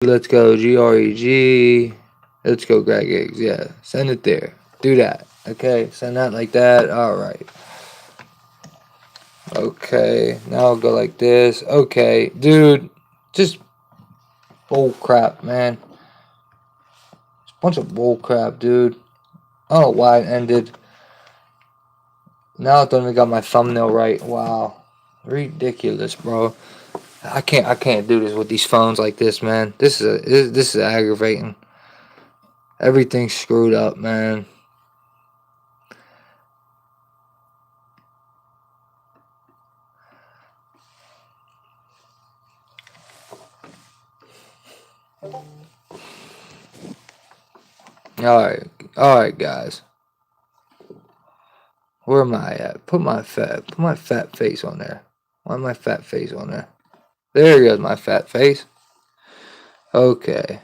Let's go GREG. Let's go gregiggz. Yeah, send it there. Do that. Okay, send that like that. All right. Okay, now I'll go like this. Okay, dude, just bull crap, man. It's a bunch of bull crap, dude. I don't know why it ended. Now I don't even got my thumbnail right. Wow, ridiculous, bro. I can't do this with these phones like this, man. This is aggravating. Everything's screwed up, man. All right, guys. Where am I at? Put my fat face on there. Why my fat face on there? There goes my fat face. Okay.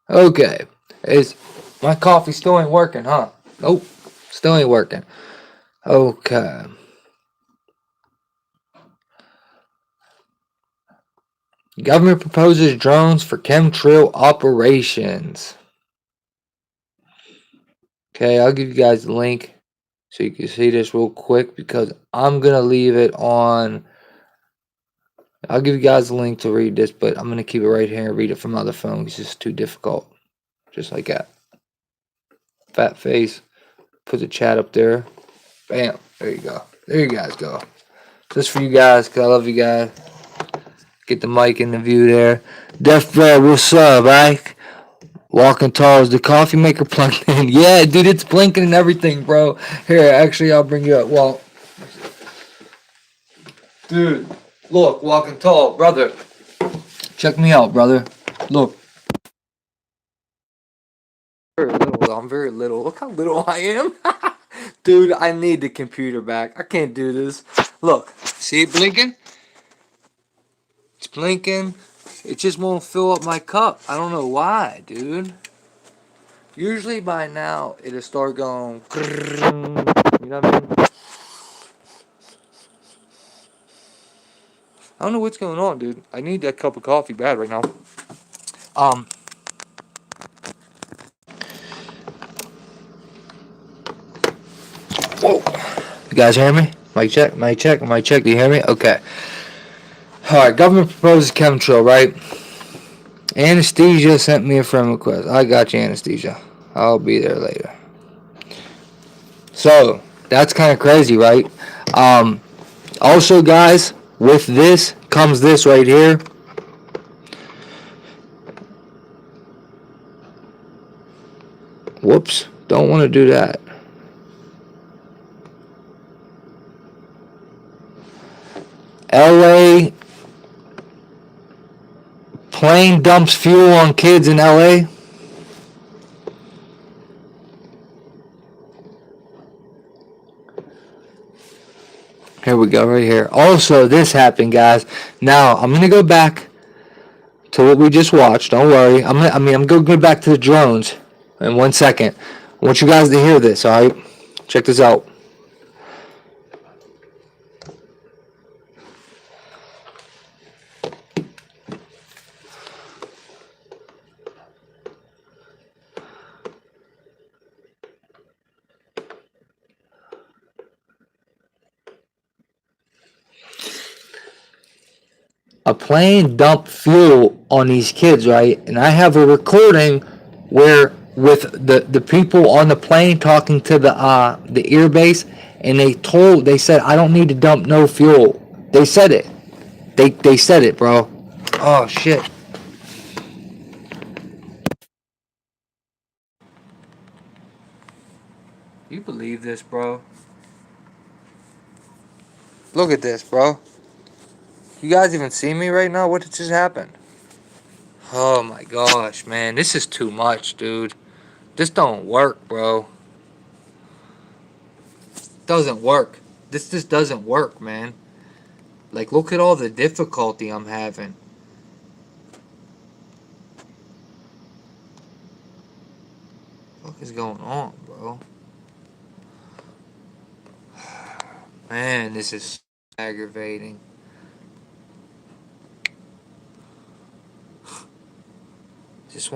Okay. Is my coffee still ain't working, huh? Nope. Still ain't working. Okay. Government proposes drones for chemtrail operations. Okay, I'll give you guys the link so you can see this real quick because I'm gonna leave it on. I'll give you guys the link to read this, but I'm gonna keep it right here and read it from my other phone because it's too difficult. Just like that. Fat face. Put the chat up there. Bam. There you go. There you guys go. Just for you guys, because I love you guys. Get the mic in the view there. Def Bread, what's up, Ike? Walking tall is the coffee maker plugged in. Yeah, dude, it's blinking and everything, bro. Here, actually, I'll bring you up. Well, dude, look, walking tall, brother. Check me out, brother. Look. Very little. I'm very little. Look how little I am. Dude, I need the computer back. I can't do this. Look, see it blinking? It's blinking. It just won't fill up my cup. I don't know why, dude. Usually by now it'll start going. You know what I mean? I don't know what's going on, dude. I need that cup of coffee bad right now. Um. Whoa. You guys hear me? Mic check. Mic check. Mic check. Do you hear me? Okay. All right. Government proposes chemtrail, right? Anesthesia sent me a friend request. I got you, Anesthesia. I'll be there later. So that's kind of crazy, right? Um. Also, guys, with this comes this right here. Whoops. Don't want to do that. LA plane dumps fuel on kids in LA. Here we go, right here. Also, this happened, guys. Now, I'm going to go back to what we just watched. Don't worry. I'm going to go back to the drones in 1 second. I want you guys to hear this, all right? Check this out. A plane dumped fuel on these kids, right? And I have a recording where with the people on the plane talking to the airbase, and they said I don't need to dump no fuel. They said it. They said it, bro. Oh shit. You believe this, bro? Look at this, bro. You guys even see me right now? What just happened? Oh my gosh, man. This is too much, dude. This don't work, bro. Doesn't work. This just doesn't work, man. Like, look at all the difficulty I'm having. What is going on, bro? Man, this is aggravating. Is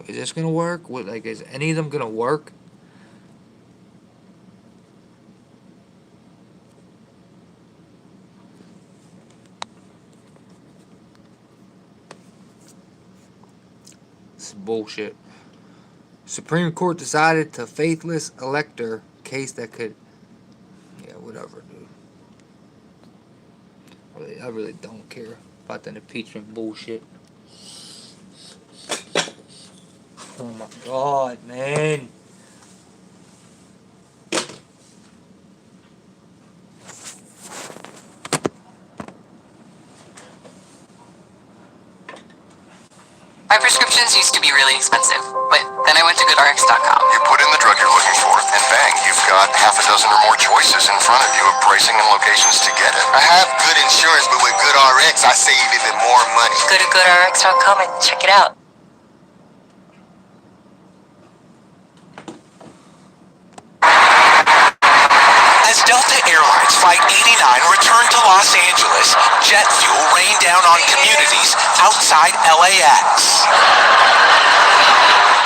this gonna work? What, like, is any of them gonna work? This is bullshit. Supreme Court decided to faithless elector case that could. Yeah, whatever, dude. I really don't care about that impeachment bullshit. Oh my god, man. My prescriptions used to be really expensive, but then I went to gregiggz.com. You put in the drug you're looking for, and bang, you've got half a dozen or more choices in front of you of pricing and locations to get it. I have good insurance, but with GoodRx, I save even more money. Go to gregiggz.com and check it out. As Delta Airlines Flight 89 returned to Los Angeles, jet fuel rained down on communities outside LAX.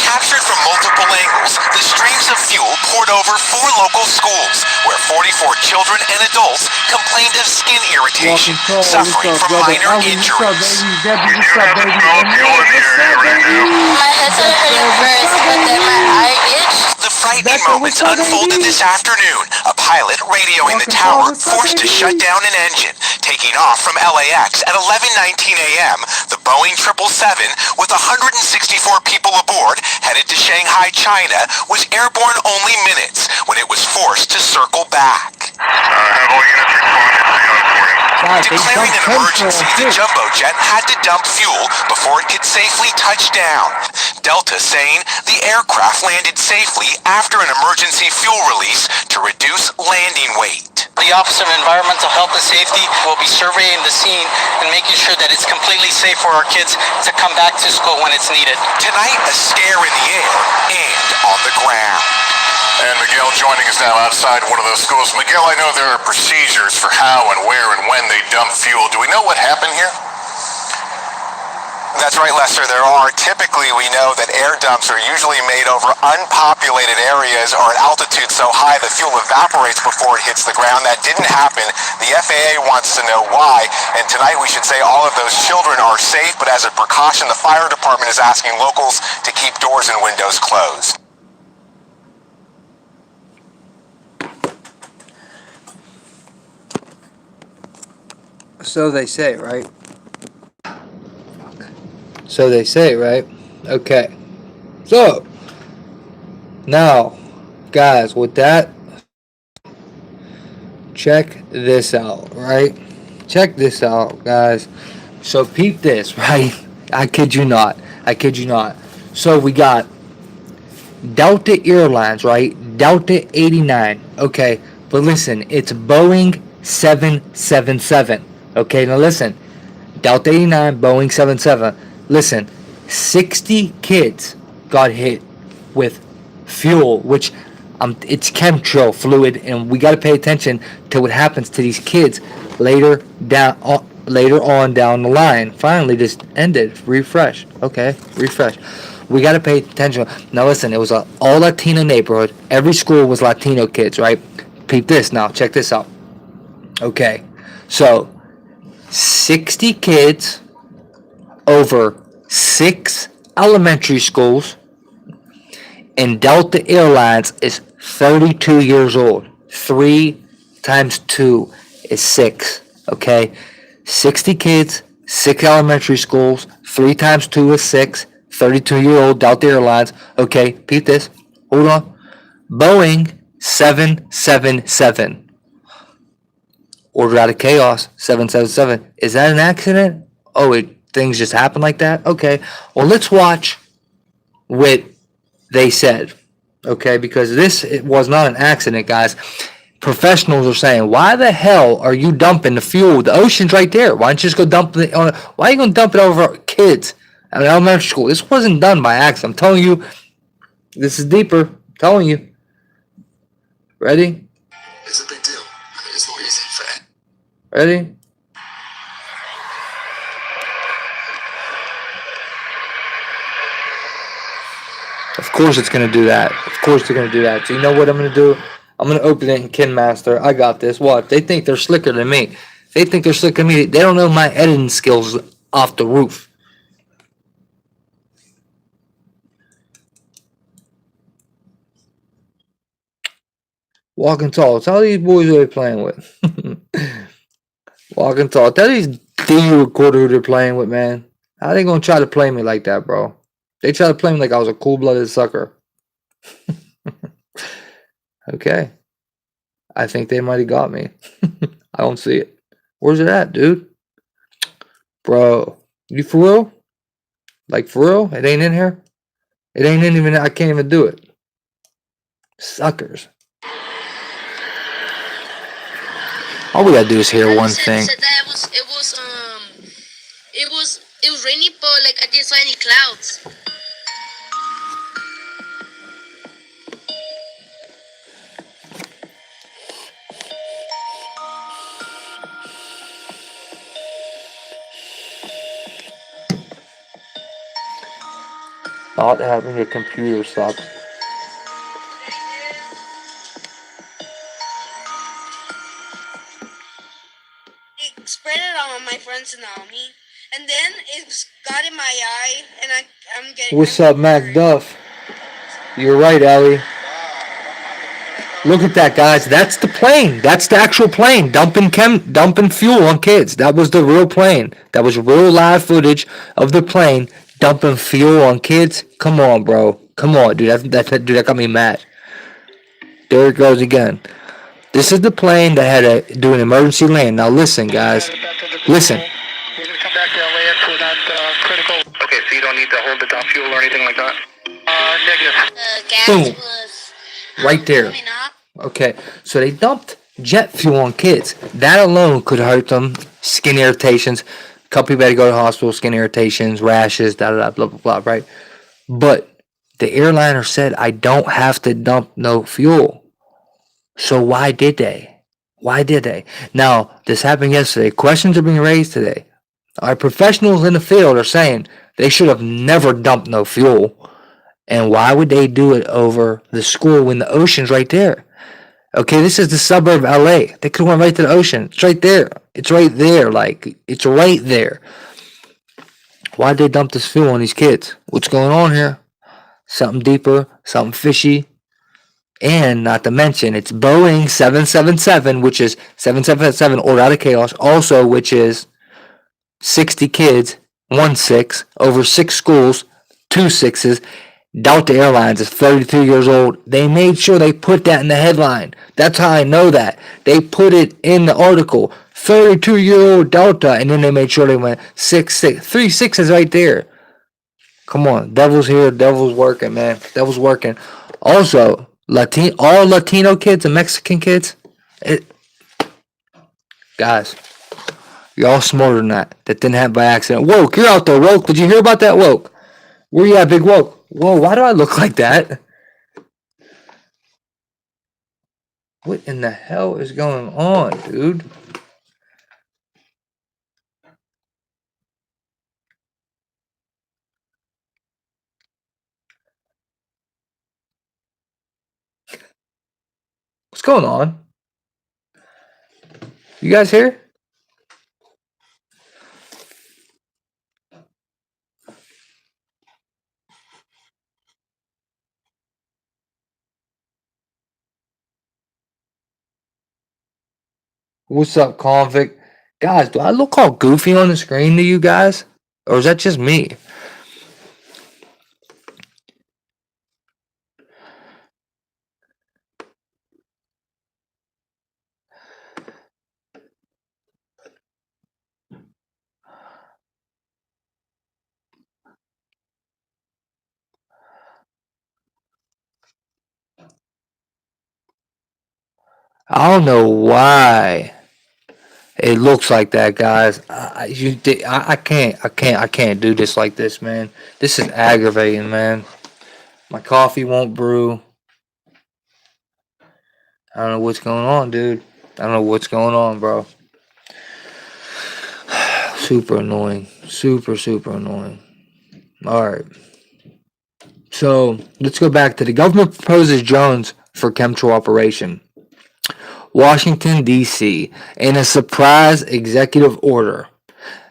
Captured from multiple angles, the streams of fuel poured over 4 local schools, where 44 children and adults complained of skin irritation, suffering from minor injuries. We do have a small fuel in the area right now. My head started hurting first, but then my eye itched. The frightening moments unfolded this afternoon. A pilot radioing the tower forced to shut down an engine. Taking off from LAX at 11:19 a.m., the Boeing 777, with 164 people aboard, headed to Shanghai, China, was airborne only minutes when it was forced to circle back. Have all units responded to the reporting. Declaring an emergency, the jumbo jet had to dump fuel before it could safely touch down. Delta saying the aircraft landed safely after an emergency fuel release to reduce landing weight. The Office of Environmental Health and Safety will be surveying the scene and making sure that it's completely safe for our kids to come back to school when it's needed. Tonight, a scare in the air and on the ground. And Miguel joining us now outside one of those schools. Miguel, I know there are procedures for how and where and when they dump fuel. Do we know what happened here? That's right, Lester. There are. Typically, we know that air dumps are usually made over unpopulated areas or at altitude so high the fuel evaporates before it hits the ground. That didn't happen. The FAA wants to know why. And tonight we should say all of those children are safe, but as a precaution, the fire department is asking locals to keep doors and windows closed. So they say, right? So they say, right? Okay. So, now, guys, with that, check this out, right? Check this out, guys. So, peep this, right? I kid you not. I kid you not. So, we got Delta Airlines, right? Delta 89. Okay. But listen, it's Boeing 777. Okay, now listen. Delta 89, Boeing 77. Listen, 60 kids got hit with fuel, which it's chemtrail fluid, and we got to pay attention to what happens to these kids later on down the line. Finally, this ended. Refresh. Okay, refresh. We got to pay attention. Now listen, it was an all Latino neighborhood. Every school was Latino kids, right? Peep this now. Check this out. Okay, so 60 kids over 6 elementary schools, and Delta Airlines is 32 years old. 3 times 2 is 6. Okay, 60 kids, 6 elementary schools, 3 times 2 is 6. 32-year-old Delta Airlines. Okay, peep this. Hold on. Boeing 777. Order out of chaos, 777. Is that an accident? Oh, things just happen like that? Okay. Well, let's watch what they said. Okay, because it was not an accident, guys. Professionals are saying, why the hell are you dumping the fuel? The ocean's right there. Why don't you just go dump it on? Why are you going to dump it over kids at elementary school? This wasn't done by accident. I'm telling you, this is deeper. I'm telling you. Ready? It's a big deal. There's no reason for that. Ready? Of course it's gonna do that. Of course they're gonna do that. So you know what I'm gonna do? I'm gonna open it in KinMaster. I got this. What? They think they're slicker than me. They think they're slicker than me. They don't know my editing skills off the roof. Walking tall. Tell these boys who they're playing with. Walking tall. Tell these D recorder who they're playing with, man. How they gonna try to play me like that, bro? They try to play me like I was a cool-blooded sucker. Okay. I think they might have got me. I don't see it. Where's it at, dude? Bro. You for real? Like, for real? It ain't in here? It ain't even... I can't even do it. Suckers. All we gotta do is hear one thing. Said that it was raining, but like I didn't see any clouds. Not having a computer sucks. It spread it on my friends and on me, and then it got in my eye, and I'm getting. What's up, Mac Duff? You're right, Ellie. Look at that, guys. That's the plane. That's the actual plane dumping fuel on kids. That was the real plane. That was real live footage of the plane dumping fuel on kids. Come on, bro. Come on, dude. That got me mad. There it goes again. This is the plane that had to do an emergency land. Now listen, guys. Listen. You're gonna come back to LAX without critical. Okay, so you don't need to hold the dump fuel or anything like that. Negative. The gas Boom. was Right there. coming up. Okay, so they dumped jet fuel on kids. That alone could hurt them. Skin irritations. A couple people had to go to the hospital. Skin irritations, rashes, blah, blah, blah, right? But the airliner said, I don't have to dump no fuel. So why did they? Why did they? Now, this happened yesterday. Questions are being raised today. Our professionals in the field are saying they should have never dumped no fuel. And why would they do it over the school when the ocean's right there? Okay, this is the suburb of LA. They could have went right to the ocean. It's right there. It's right there. Like, it's right there. Why'd they dump this fuel on these kids? What's going on here? Something deeper, something fishy. And not to mention, it's Boeing 777, which is 777 or out of chaos. Also, which is 60 kids, 1-6, over 6 schools, 2 6s. Delta Airlines is 32 years old. They made sure they put that in the headline. That's how I know that. They put it in the article. 32-year-old Delta, and then they made sure they went 6-6. 3 6s right there. Come on. Devil's here. Devil's working, man. Devil's working. Also, all Latino kids and Mexican kids, guys, y'all smarter than that. That didn't happen by accident. Woke, you're out there, Woke. Did you hear about that, Woke? Where you at, Big Woke? Whoa, why do I look like that? What in the hell is going on, dude? What's going on? You guys here? What's up, convict? Guys, do I look all goofy on the screen to you guys? Or is that just me? I don't know why it looks like that, guys. I can't do this like this, man. This is aggravating, man. My coffee won't brew. I don't know what's going on, dude. I don't know what's going on, bro. Super annoying. Super annoying. Alright. So let's go back to the government proposes drones for chemtrail operation. Washington, D.C. in a surprise executive order.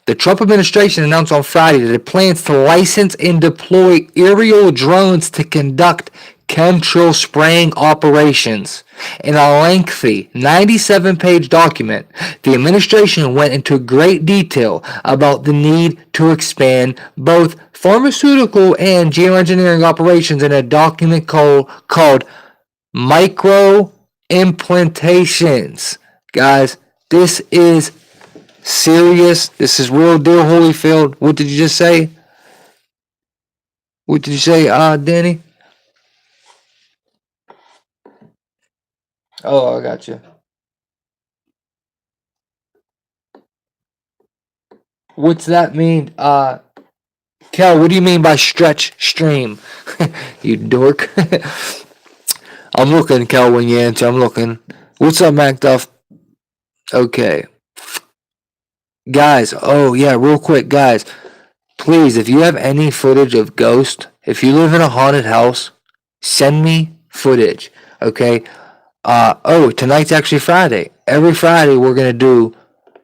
The Trump administration announced on Friday that it plans to license and deploy aerial drones to conduct chemtrail spraying operations. In a lengthy 97-page document, the administration went into great detail about the need to expand both pharmaceutical and geoengineering operations in a document called Micro Implantations. Guys, this is serious. This is real deal, Holyfield. What did you just say? What did you say, Danny? Oh, I got you. What's that mean? Kel, what do you mean by stretch stream? You dork. I'm looking, Kel, when you answer. I'm looking. What's up, Mac Duff? Okay. Guys, oh yeah, real quick, guys. Please, if you have any footage of Ghost, if you live in a haunted house, send me footage, okay? Oh, tonight's actually Friday. Every Friday, we're going to do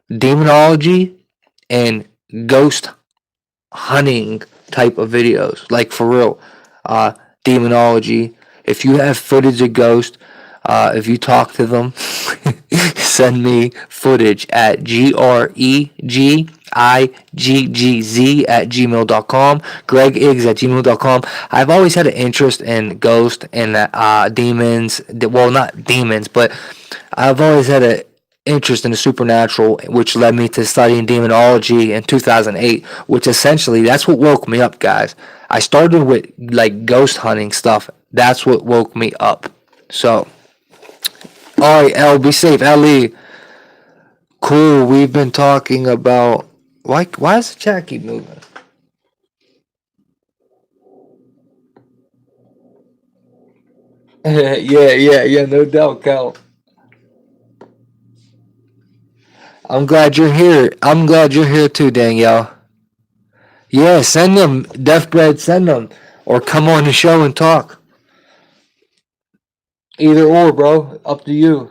demonology and ghost hunting type of videos. Like, for real. Demonology. If you have footage of Ghost, if you talk to them, send me footage at gregiggz@gmail.com, gregiggz@gmail.com. I've always had an interest in ghost and demons. Well, not demons, but I've always had an interest in the supernatural, which led me to studying demonology in 2008, which essentially, that's what woke me up, guys. I started with like ghost hunting stuff. That's what woke me up. So, alright, L, be safe. Ellie. Cool, we've been talking about... Why does the chat keep moving? yeah, no doubt, Cal. I'm glad you're here. I'm glad you're here too, Danielle. Yeah, send them. Death Bread, send them. Or come on the show and talk. Either or, bro. Up to you.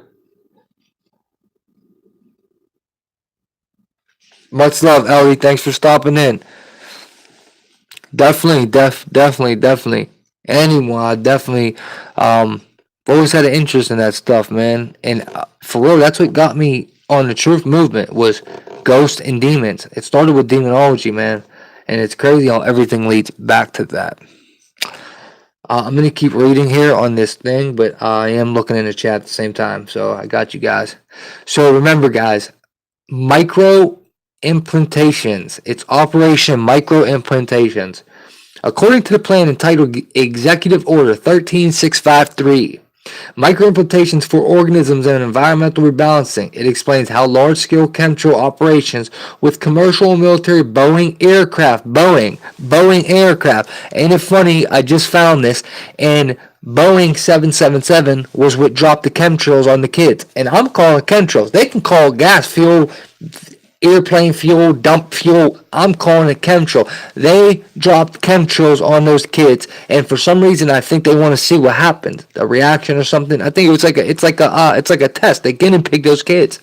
Much love, Ellie. Thanks for stopping in. Definitely. Anyone, definitely. Always had an interest in that stuff, man. And for real, that's what got me on the truth movement was ghosts and demons. It started with demonology, man. And it's crazy how everything leads back to that. I'm going to keep reading here on this thing, but I am looking in the chat at the same time. So I got you guys. So remember, guys, micro implantations. It's Operation Micro Implantations. According to the plan entitled Executive Order 13653, microimplantations for organisms and environmental rebalancing. It explains how large-scale chemtrail operations with commercial and military Boeing aircraft. Ain't it funny? I just found this, and Boeing 777 was what dropped the chemtrails on the kids. And I'm calling chemtrails. They can call gas fuel, airplane fuel, dump fuel. I'm calling it chemtrail. They dropped chemtrails on those kids, and for some reason, I think they want to see what happened, a reaction or something. I think it's like a test. They get and pick those kids.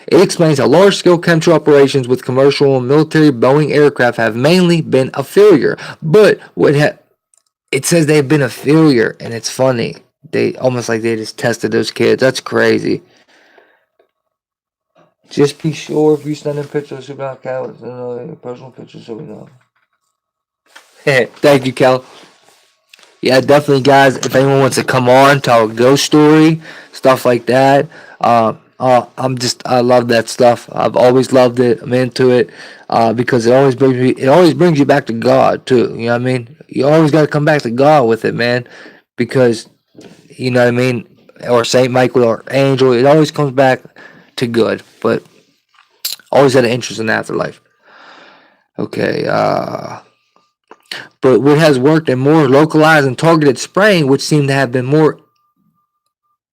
It explains how large-scale chemtrail operations with commercial and military Boeing aircraft have mainly been a failure. But it says they've been a failure, and it's funny. They almost like they just tested those kids. That's crazy. Just be sure if you send in pictures about Cal, personal pictures so we know. Thank you, Cal. Yeah, definitely, guys. If anyone wants to come on, tell a ghost story, stuff like that. I love that stuff. I've always loved it. I'm into it because it always brings you back to God too. You know what I mean? You always got to come back to God with it, man, because you know what I mean. Or Saint Michael or Angel. It always comes back to good, but always had an interest in afterlife. Okay, but what has worked in more localized and targeted spraying, which seem to have been more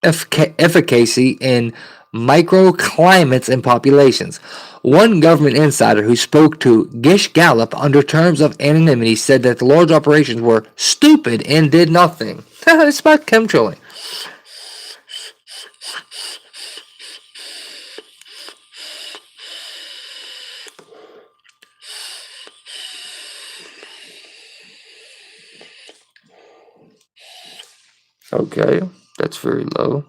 efficacy in microclimates and populations. One government insider who spoke to Gish Gallop under terms of anonymity said that the large operations were stupid and did nothing. It's about chemtrailing. Okay, that's very low.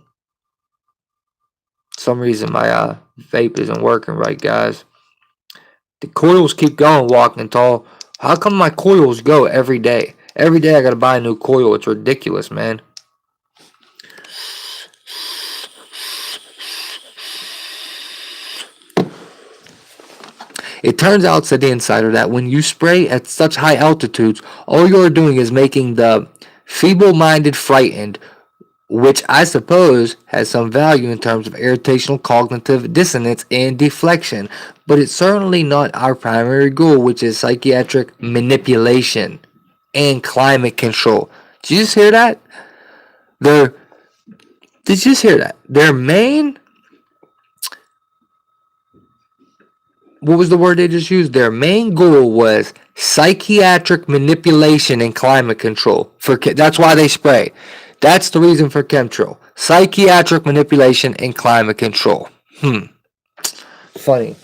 For some reason my vape isn't working right, guys. The coils keep going, walking tall. How come my coils go every day? Every day I gotta buy a new coil. It's ridiculous, man. It turns out, said the insider, that when you spray at such high altitudes, all you're doing is making the feeble-minded frightened, which I suppose has some value in terms of irritational cognitive dissonance and deflection, but it's certainly not our primary goal, which is psychiatric manipulation and climate control. Did you just hear that? Did you just hear that? Their main, what was the word they just used? Their main goal was psychiatric manipulation and climate control. That's why they spray. That's the reason for chemtrail. Psychiatric manipulation and climate control. Funny.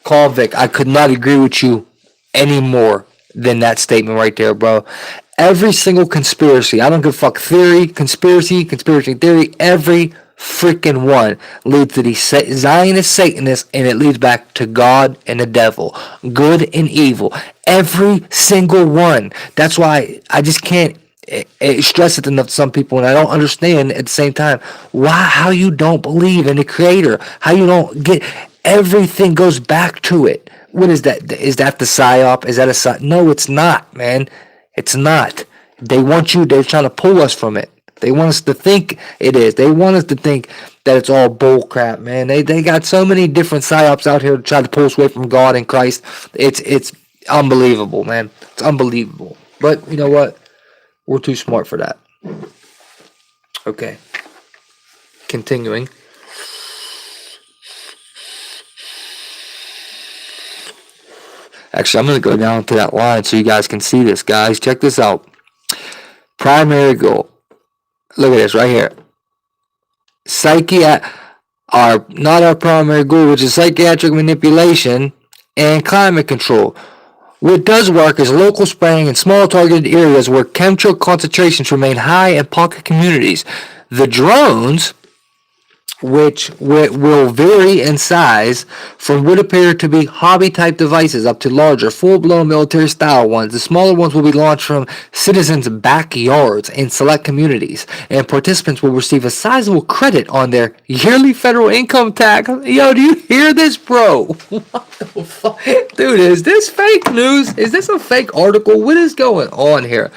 Convict, I could not agree with you any more than that statement right there, bro. Every single conspiracy, I don't give a fuck, theory, conspiracy theory, every freaking one leads to the Zionist Satanists, and it leads back to God and the devil, good and evil. Every single one. That's why I just can't stress it enough to some people, and I don't understand at the same time how you don't believe in the Creator, how you don't get. Everything goes back to it. What is that? Is that the psyop? Is that a psyop? No, it's not, man. It's not. They're trying to pull us from it. They want us to think it is. They want us to think that it's all bull crap, man. They got so many different psyops out here to try to pull us away from God and Christ. It's unbelievable, man. It's unbelievable. But you know what? We're too smart for that. Okay. Continuing. Actually, I'm going to go down to that line so you guys can see this, guys. Check this out. Primary goal. Look at this right here. Not our primary goal, which is psychiatric manipulation and climate control. What does work is local spraying in small targeted areas where chemtrail concentrations remain high in pocket communities. The drones, which will vary in size from what appear to be hobby-type devices up to larger, full-blown military-style ones. The smaller ones will be launched from citizens' backyards in select communities, and participants will receive a sizable credit on their yearly federal income tax. Yo, do you hear this, bro? What the fuck? Dude, is this fake news? Is this a fake article? What is going on here?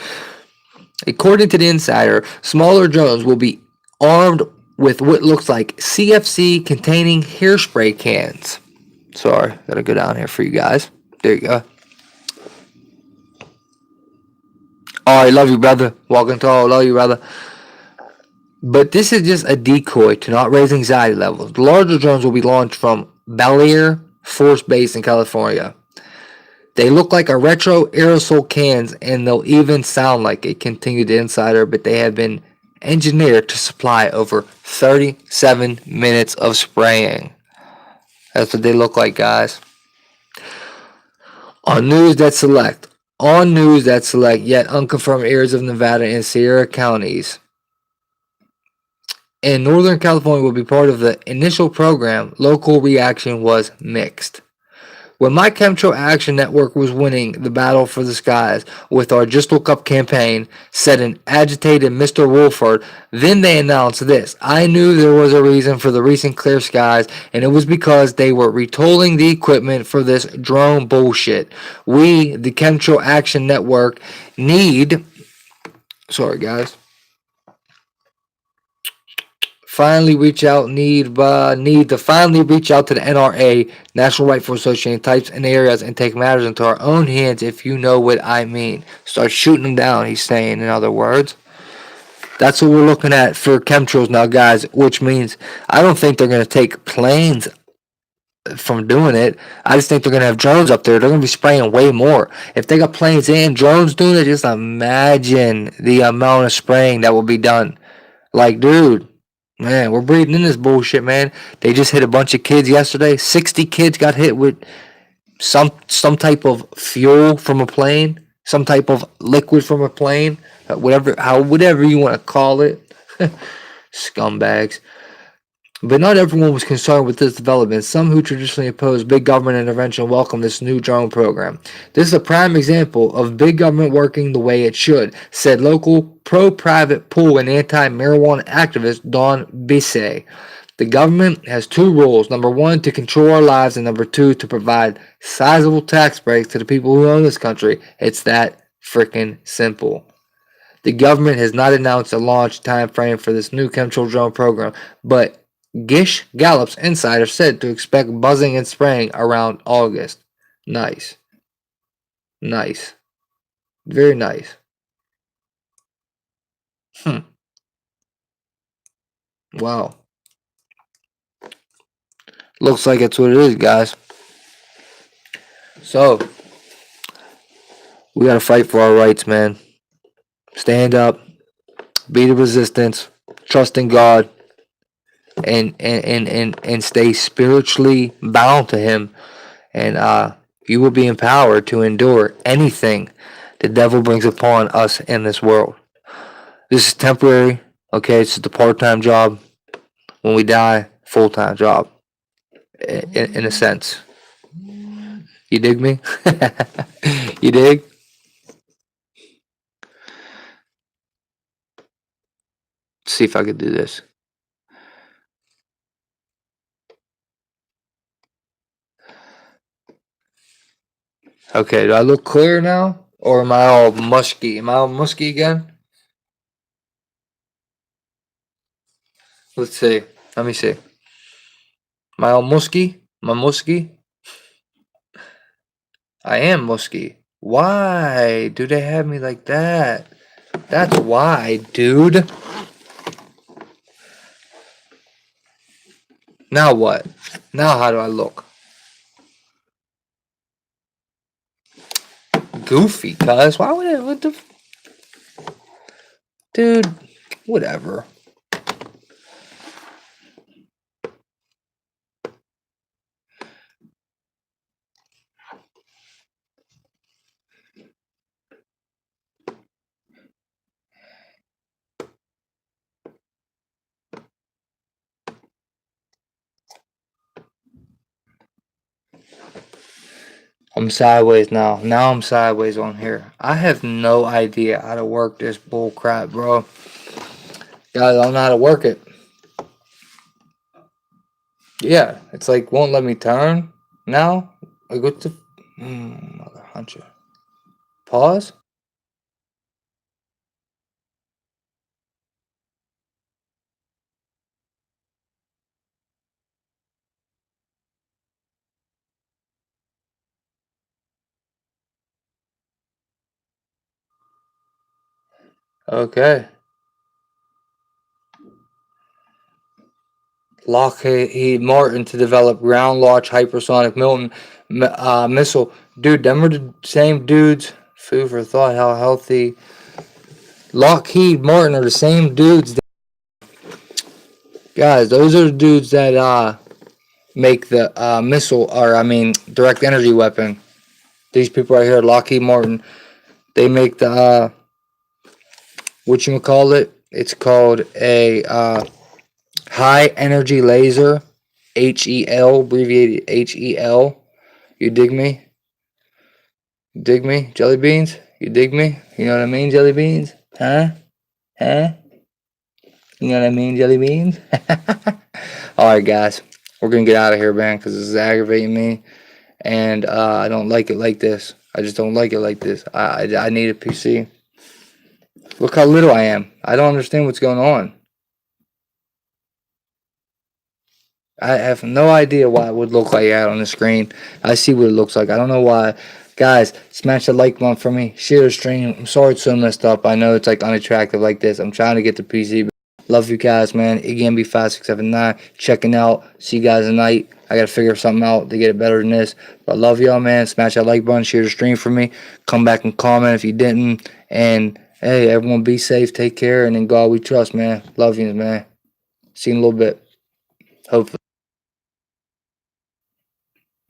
According to the insider, smaller drones will be armed with what looks like CFC containing hairspray cans. Sorry, gotta go down here for you guys. There you go. Oh, I love you, brother. Walking tall, love you, brother. But this is just a decoy to not raise anxiety levels. The larger drones will be launched from Bel Air Force Base in California. They look like a retro aerosol cans, and they'll even sound like it, continued the insider, but they have been engineered to supply over 37 minutes of spraying. That's what they look like, guys. On news that select yet unconfirmed areas of Nevada and Sierra counties and Northern California will be part of the initial program, local reaction was mixed. When my Chemtrail Action Network was winning the battle for the skies with our Just Look Up campaign, said an agitated Mr. Wolford, then they announced this. I knew there was a reason for the recent clear skies, and it was because they were retooling the equipment for this drone bullshit. We, the Chemtrail Action Network, need... Sorry, guys. finally reach out need to finally reach out to the NRA, National Rifle Association, types and areas, and take matters into our own hands, if you know what I mean. Start shooting them down, he's saying, in other words. That's what we're looking at for chemtrails now, guys, which means I don't think they're going to take planes from doing it. I just think they're going to have drones up there. They're going to be spraying way more. If they got planes and drones doing it, just imagine the amount of spraying that will be done. Like, dude, man, we're breathing in this bullshit, man. They just hit a bunch of kids yesterday. 60 kids got hit with some type of fuel from a plane, some type of liquid from a plane, whatever you want to call it. Scumbags. But not everyone was concerned with this development. Some who traditionally opposed big government intervention welcome this new drone program. This is a prime example of big government working the way it should, said local pro-private pool and anti-marijuana activist Don Bissay. The government has two rules. Number one, to control our lives, and number two, to provide sizable tax breaks to the people who own this country. It's that freaking simple. The government has not announced a launch time frame for this new chemtrail drone program, but Gallup's insider said to expect buzzing and spraying around August. Nice. Nice. Very nice. Wow. Looks like it's what it is, guys. So, we gotta fight for our rights, man. Stand up. Be the resistance. Trust in God. And stay spiritually bound to Him, and you will be empowered to endure anything the devil brings upon us in this world. This is temporary, okay? It's just a part-time job. When we die, full-time job, in a sense. You dig me? You dig? Let's see if I could do this. Okay, do I look clear now? Or am I all musky? Am I all musky again? Let's see. Let me see. Am I all musky? Am I musky? I am musky. Why do they have me like that? That's why, dude. Now what? Now how do I look? Goofy, cuz. Why would I? What the? Dude, whatever. I'm sideways now. Now I'm sideways on here. I have no idea how to work this bull crap, bro. Guys, I don't know how to work it. Yeah, it's like won't let me turn now. Like what the mother huncher. Pause. Okay. Lockheed Martin to develop ground launch hypersonic missile. Dude, them are the same dudes. Food for thought. How healthy. Lockheed Martin are the same dudes. Guys, those are the dudes that make the missile, or I mean, direct energy weapon. These people right here, Lockheed Martin, they make the whatchamacallit? It's called a high energy laser, HEL, abbreviated HEL. You dig me? You dig me? Jelly beans? You dig me? You know what I mean, jelly beans? Huh? Huh? You know what I mean, jelly beans? Alright, guys. We're going to get out of here, man, because this is aggravating me. And I don't like it like this. I just don't like it like this. I need a PC. Look how little I am. I don't understand what's going on. I have no idea why it would look like that on the screen. I see what it looks like. I don't know why. Guys, smash the like button for me. Share the stream. I'm sorry it's so messed up. I know it's like unattractive like this. I'm trying to get the PC. Love you guys, man. IggyMB5679 checking out. See you guys tonight. I gotta figure something out to get it better than this. But I love y'all, man. Smash that like button. Share the stream for me. Come back and comment if you didn't. And hey, everyone be safe. Take care. And in God we trust, man. Love you, man. See you in a little bit. Hopefully.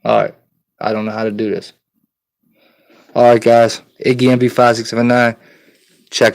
Alright. I don't know how to do this. Alright, guys. IggyMB5679 checking